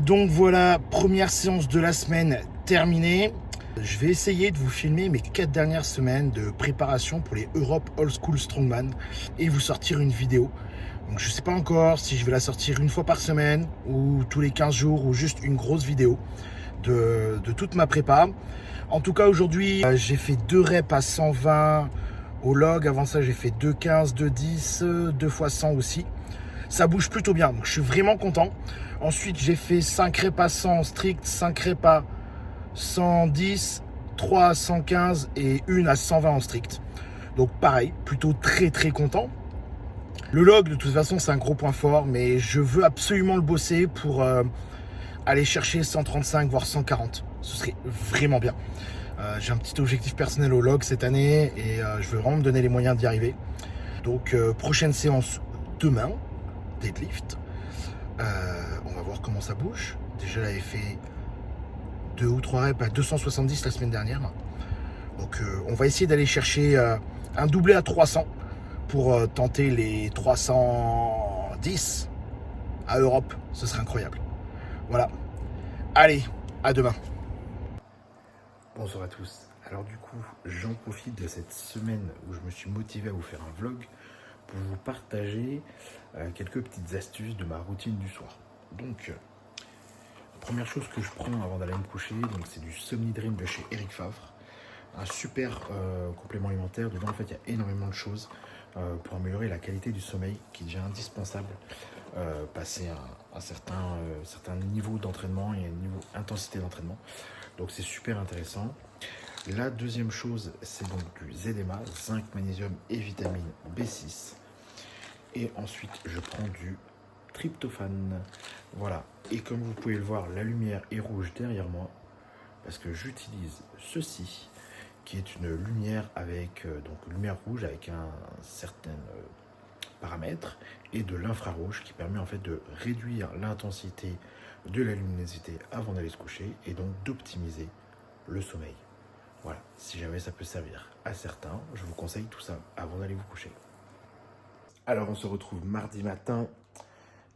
Donc voilà, première séance de la semaine terminée. Je vais essayer de vous filmer mes 4 dernières semaines de préparation pour les Europe Old School Strongman et vous sortir une vidéo. Donc je sais pas encore si je vais la sortir une fois par semaine ou tous les 15 jours ou juste une grosse vidéo de toute ma prépa. En tout cas aujourd'hui j'ai fait 2 reps à 120 au log. Avant ça j'ai fait 2,15, 2,10, 2 x 100 aussi. Ça bouge plutôt bien, donc je suis vraiment content. Ensuite, j'ai fait 5 reps à 100 en strict, 5 reps à 110, 3 à 115 et 1 à 120 en strict. Donc pareil, plutôt très content. Le log, de toute façon, c'est un gros point fort, mais je veux absolument le bosser pour aller chercher 135, voire 140. Ce serait vraiment bien. J'ai un petit objectif personnel au log cette année et je veux vraiment me donner les moyens d'y arriver. Donc prochaine séance demain, deadlift. On va voir comment ça bouge. Déjà, j'avais fait 2 ou 3 reps à 270 la semaine dernière. Donc, on va essayer d'aller chercher un doublé à 300 pour tenter les 310 à Europe. Ce serait incroyable. Voilà. Allez, à demain. Bonsoir à tous. Alors du coup, j'en profite de cette semaine où je me suis motivé à vous faire un vlog pour vous partager quelques petites astuces de ma routine du soir. Donc, première chose que je prends avant d'aller me coucher, donc c'est du Somnidream de chez Eric Favre. Un super complément alimentaire. Dedans, en fait, il y a énormément de choses pour améliorer la qualité du sommeil qui devient indispensable passer un certain niveau d'entraînement et un niveau intensité d'entraînement. Donc, c'est super intéressant. La deuxième chose, c'est donc du ZMA, zinc, magnésium et vitamine B6. Et ensuite, je prends du tryptophane. Voilà. Et comme vous pouvez le voir, la lumière est rouge derrière moi parce que j'utilise ceci, qui est une lumière avec donc lumière rouge avec un certain paramètre et de l'infrarouge qui permet en fait de réduire l'intensité de la luminosité avant d'aller se coucher et donc d'optimiser le sommeil. Voilà, si jamais ça peut servir à certains, je vous conseille tout ça avant d'aller vous coucher. Alors on se retrouve mardi matin.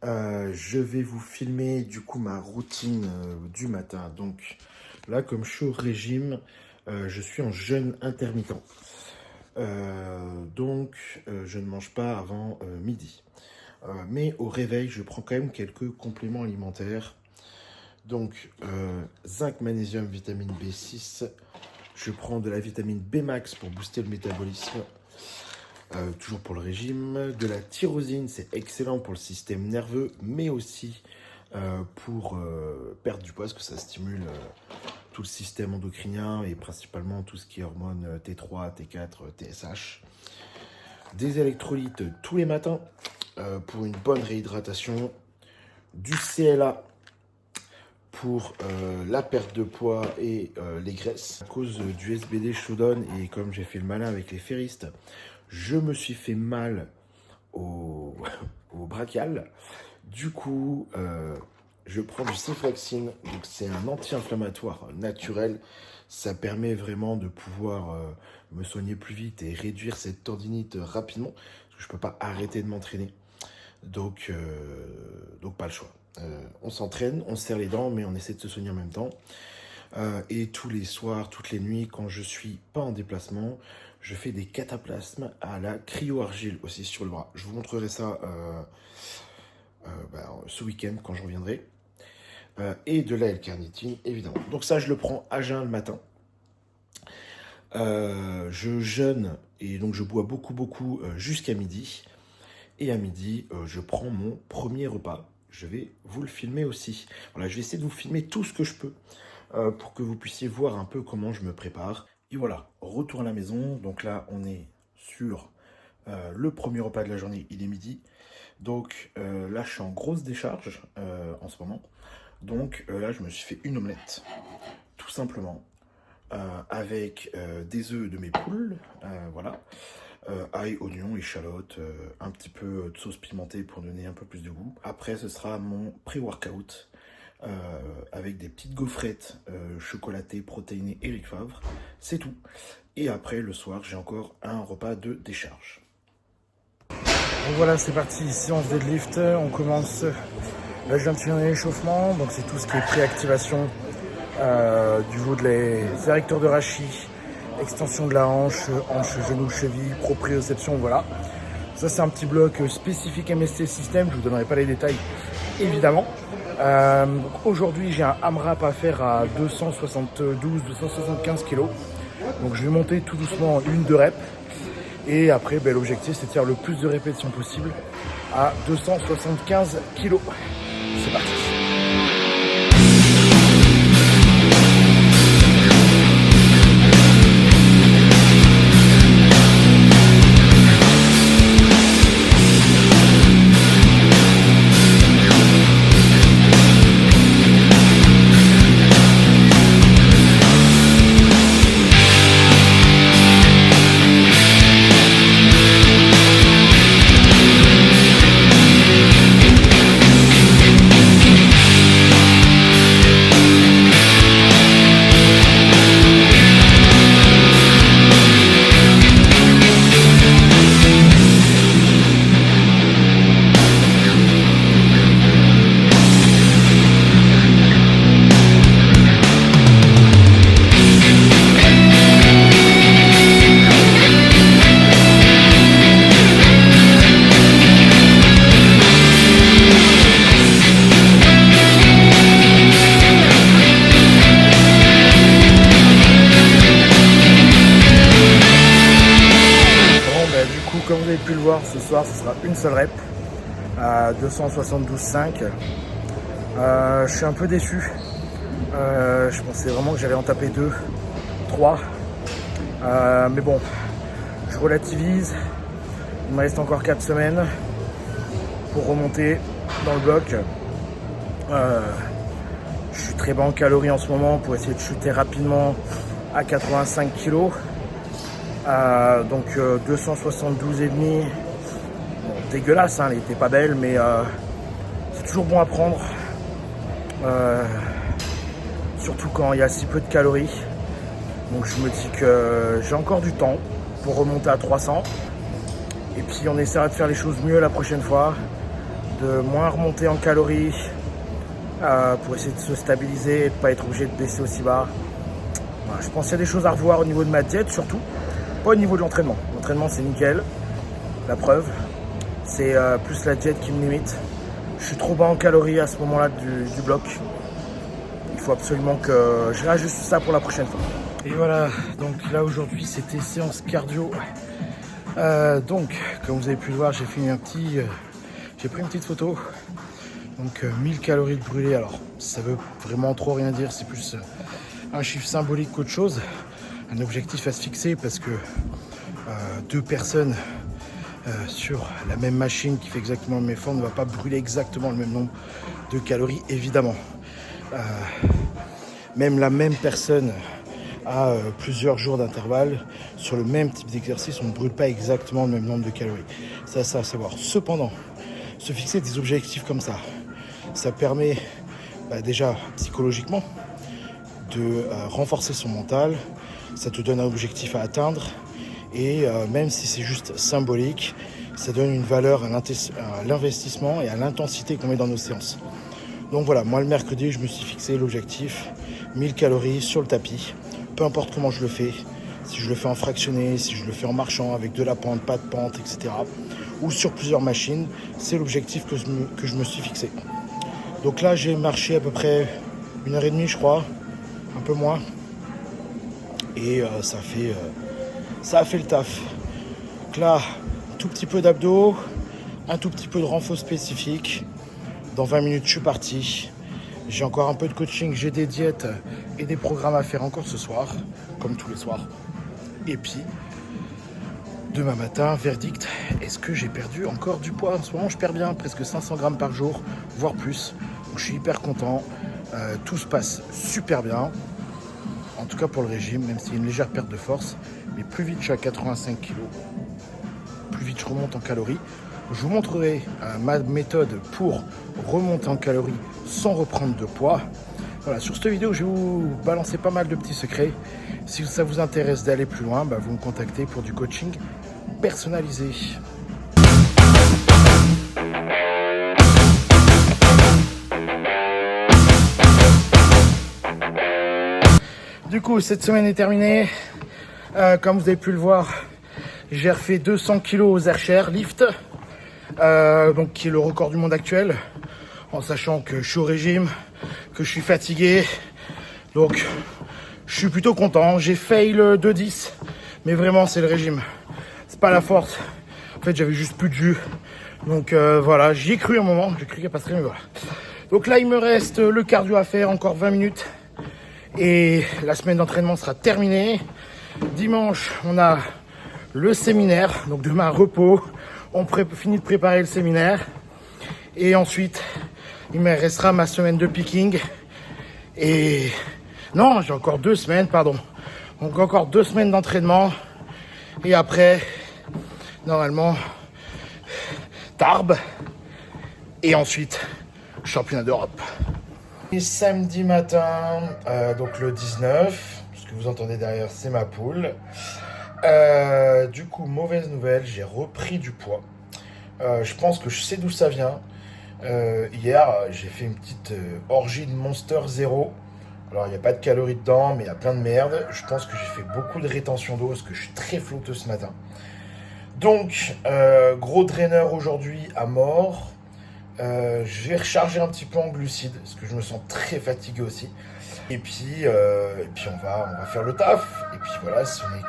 Je vais vous filmer du coup ma routine du matin. Donc là, comme je suis au régime, je suis en jeûne intermittent. Donc je ne mange pas avant midi. Mais au réveil, je prends quand même quelques compléments alimentaires. Donc zinc, magnésium, vitamine B6. Je prends de la vitamine B max pour booster le métabolisme. Toujours pour le régime. De la tyrosine, c'est excellent pour le système nerveux, mais aussi pour perdre du poids, parce que ça stimule tout le système endocrinien et principalement tout ce qui est hormones T3, T4, TSH. Des électrolytes tous les matins pour une bonne réhydratation. Du CLA pour la perte de poids et les graisses. À cause du SBD Shodan et comme j'ai fait le malin avec les ferristes, je me suis fait mal au brachial. Du coup, je prends du Cefrexine. Donc c'est un anti-inflammatoire naturel. Ça permet vraiment de pouvoir me soigner plus vite et réduire cette tendinite rapidement. Parce que je ne peux pas arrêter de m'entraîner. Donc pas le choix. On s'entraîne, on se serre les dents, mais on essaie de se soigner en même temps. Et tous les soirs, toutes les nuits, quand je suis pas en déplacement, je fais des cataplasmes à la cryo-argile aussi sur le bras. Je vous montrerai ça ce week-end quand je reviendrai. Et de la L-carnitine, évidemment. Donc ça, je le prends à jeun le matin. Je jeûne et donc je bois beaucoup jusqu'à midi. Et à midi, je prends mon premier repas. Je vais vous le filmer aussi. Voilà, je vais essayer de vous filmer tout ce que je peux pour que vous puissiez voir un peu comment je me prépare. Et voilà, retour à la maison. Donc là, on est sur le premier repas de la journée. Il est midi. Donc là, je suis en grosse décharge en ce moment. Donc là, je me suis fait une omelette, tout simplement, avec des œufs de mes poules. Voilà. Ail, oignon, échalote, un petit peu de sauce pimentée pour donner un peu plus de goût. Après, ce sera mon pré-workout avec des petites gaufrettes chocolatées, protéinées Eric Favre. C'est tout. Et après, le soir, j'ai encore un repas de décharge. Donc voilà, c'est parti, séance deadlift, on commence. Là je viens de finir l'échauffement, donc c'est tout ce qui est préactivation du haut de les érecteurs de rachis, extension de la hanche, genou, cheville, proprioception, voilà. Ça c'est un petit bloc spécifique MST System, je vous donnerai pas les détails évidemment. Aujourd'hui j'ai un AMRAP à faire à 272-275 kg. Donc je vais monter tout doucement une de reps. Et après l'objectif c'est de faire le plus de répétitions possible à 275 kg. C'est parti. Comme vous avez pu le voir, ce soir ce sera une seule rep à 272,5. Je suis un peu déçu. Je pensais vraiment que j'allais en taper 2, 3. Mais bon, je relativise. Il me reste encore 4 semaines pour remonter dans le bloc. Je suis très bas en calories en ce moment pour essayer de chuter rapidement à 85 kg. Donc 272,5. Bon, dégueulasse, hein, elle était pas belle, mais c'est toujours bon à prendre. Surtout quand il y a si peu de calories. Donc je me dis que j'ai encore du temps pour remonter à 300. Et puis on essaiera de faire les choses mieux la prochaine fois, de moins remonter en calories pour essayer de se stabiliser et de ne pas être obligé de baisser aussi bas. Voilà, je pense qu'il y a des choses à revoir au niveau de ma diète surtout. Pas au niveau de l'entraînement. L'entraînement c'est nickel. La preuve, c'est plus la diète qui me limite. Je suis trop bas en calories à ce moment-là du bloc. Il faut absolument que je réajuste ça pour la prochaine fois. Et voilà, donc là aujourd'hui c'était séance cardio. Donc comme vous avez pu le voir, j'ai pris une petite photo. Donc 1000 calories de brûlées. Alors ça veut vraiment trop rien dire, c'est plus un chiffre symbolique qu'autre chose. Un objectif à se fixer parce que 2 personnes sur la même machine qui fait exactement le même effort ne va pas brûler exactement le même nombre de calories évidemment. Même la même personne à plusieurs jours d'intervalle sur le même type d'exercice, on ne brûle pas exactement le même nombre de calories. Ça à savoir. Cependant, se fixer des objectifs comme ça permet déjà psychologiquement de renforcer son mental. Ça te donne un objectif à atteindre et même si c'est juste symbolique, ça donne une valeur à l'investissement et à l'intensité qu'on met dans nos séances. Donc voilà, moi le mercredi, je me suis fixé l'objectif 1000 calories sur le tapis, peu importe comment je le fais, si je le fais en fractionné, si je le fais en marchant avec de la pente, pas de pente, etc. ou sur plusieurs machines, c'est l'objectif que je me suis fixé. Donc là, j'ai marché à peu près 1h30, je crois, un peu moins. Et ça a fait le taf. Donc là, un tout petit peu d'abdos, un tout petit peu de renfort spécifique. Dans 20 minutes, je suis parti. J'ai encore un peu de coaching, j'ai des diètes et des programmes à faire encore ce soir, comme tous les soirs. Et puis, demain matin, verdict, est-ce que j'ai perdu encore du poids? En ce moment, je perds bien, presque 500 grammes par jour, voire plus. Donc, je suis hyper content. Tout se passe super bien. En tout cas pour le régime, même s'il y a une légère perte de force. Mais plus vite je suis à 85 kg, plus vite je remonte en calories. Je vous montrerai ma méthode pour remonter en calories sans reprendre de poids. Voilà, sur cette vidéo, je vais vous balancer pas mal de petits secrets. Si ça vous intéresse d'aller plus loin, vous me contactez pour du coaching personnalisé. Du coup, cette semaine est terminée. Comme vous avez pu le voir, j'ai refait 200 kg aux Archers lift, donc qui est le record du monde actuel, en sachant que je suis au régime, que je suis fatigué. Donc, je suis plutôt content. J'ai fail 2,10, mais vraiment, c'est le régime. C'est pas la force. En fait, j'avais juste plus de jus. Donc voilà, j'y ai cru un moment. J'ai cru qu'elle passerait, mais voilà. Donc là, il me reste le cardio à faire, encore 20 minutes. Et la semaine d'entraînement sera terminée. Dimanche, on a le séminaire. Donc demain, repos. On finit de préparer le séminaire. Et ensuite, il me restera ma semaine de picking. Et non, j'ai encore 2 semaines, pardon. Donc encore 2 semaines d'entraînement. Et après, normalement, Tarbes. Et ensuite, championnat d'Europe. Et samedi matin, donc le 19, ce que vous entendez derrière, c'est ma poule. Du coup, mauvaise nouvelle, j'ai repris du poids. Je pense que je sais d'où ça vient. Hier, j'ai fait une petite orgie de Monster Zero. Alors, il n'y a pas de calories dedans, mais il y a plein de merde. Je pense que j'ai fait beaucoup de rétention d'eau parce que je suis très flotteux ce matin. Donc, gros draineur aujourd'hui à mort. Je vais recharger un petit peu en glucides parce que je me sens très fatigué aussi. Et puis on va faire le taf. Et puis voilà, ce n'est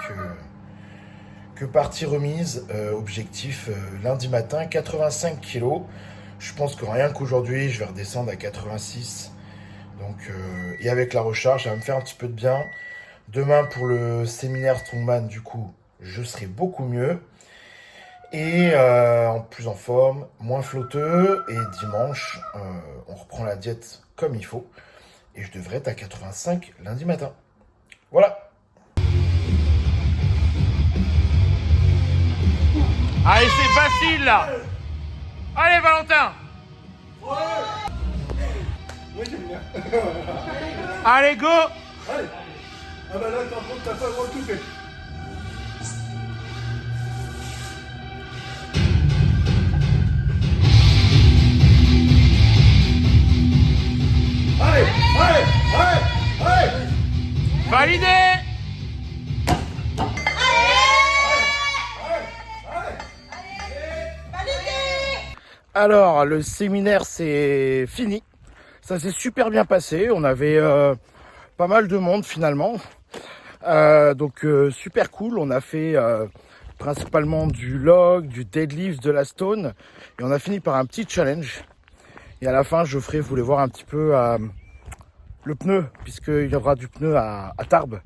que partie remise. Objectif lundi matin, 85 kg. Je pense que rien qu'aujourd'hui, je vais redescendre à 86. Donc, et avec la recharge, ça va me faire un petit peu de bien. Demain, pour le séminaire Strongman, du coup, je serai beaucoup mieux. Et en plus en forme, moins flotteux. Et dimanche, on reprend la diète comme il faut. Et je devrais être à 85 lundi matin. Voilà. Allez, c'est facile là. Allez, Valentin. Oui, j'aime bien. Allez, go. Allez. Ah bah là, par contre, t'as pas le droit de tout faire. Allez, allez, allez, allez. Validé. Alors, le séminaire, c'est fini. Ça s'est super bien passé. On avait pas mal de monde finalement. Donc, super cool. On a fait principalement du log, du deadlift, de la stone. Et on a fini par un petit challenge. Et à la fin, Geoffrey voulait voir un petit peu le pneu, puisqu'il y aura du pneu à Tarbes.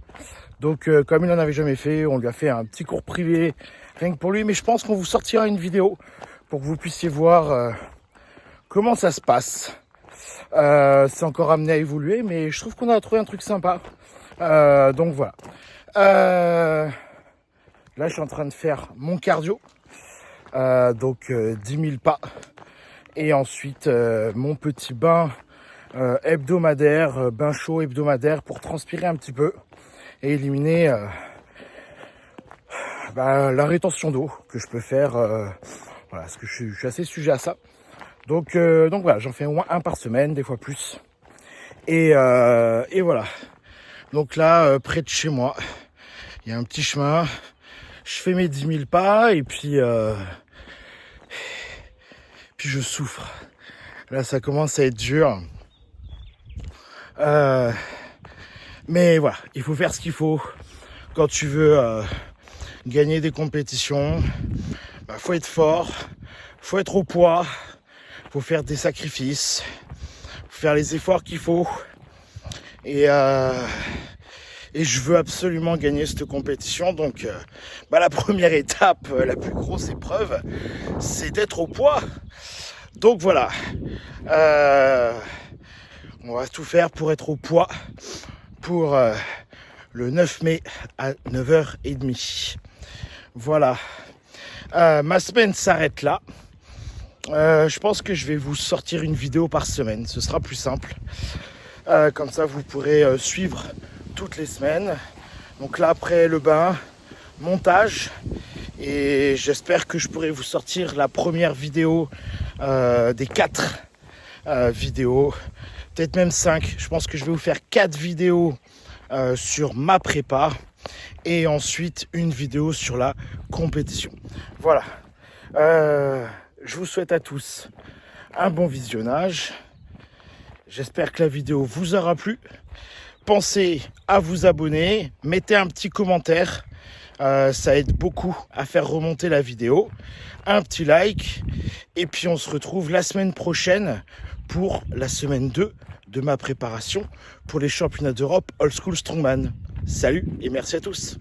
Donc, comme il n'en avait jamais fait, on lui a fait un petit cours privé, rien que pour lui. Mais je pense qu'on vous sortira une vidéo pour que vous puissiez voir comment ça se passe. C'est encore amené à évoluer, mais je trouve qu'on a trouvé un truc sympa. Donc voilà. Là, je suis en train de faire mon cardio. Donc 10 000 pas. Et ensuite, mon petit bain hebdomadaire, bain chaud hebdomadaire pour transpirer un petit peu et éliminer la rétention d'eau que je peux faire. Voilà, parce que je suis assez sujet à ça. Donc voilà, j'en fais au moins un par semaine, des fois plus. Et voilà. Donc là, près de chez moi, il y a un petit chemin. Je fais mes 10 000 pas et puis je souffre. Là, ça commence à être dur. Mais voilà, il faut faire ce qu'il faut. Quand tu veux gagner des compétitions, faut être fort, faut être au poids, faut faire des sacrifices, faut faire les efforts qu'il faut. Et je veux absolument gagner cette compétition. Donc la première étape, la plus grosse épreuve, c'est d'être au poids. Donc voilà, on va tout faire pour être au poids pour le 9 mai à 9h30. Voilà, ma semaine s'arrête là. Je pense que je vais vous sortir une vidéo par semaine, ce sera plus simple. Comme ça, vous pourrez suivre toutes les semaines. Donc là, après le bain, montage. Et j'espère que je pourrai vous sortir la première vidéo des 4 vidéos. Peut-être même 5. Je pense que je vais vous faire 4 vidéos sur ma prépa et ensuite une vidéo sur la compétition. Voilà. Je vous souhaite à tous un bon visionnage. J'espère que la vidéo vous aura plu. Pensez à vous abonner, mettez un petit commentaire. Ça aide beaucoup à faire remonter la vidéo. Un petit like. Et puis on se retrouve la semaine prochaine pour la semaine 2 de ma préparation pour les championnats d'Europe Old School Strongman. Salut et merci à tous.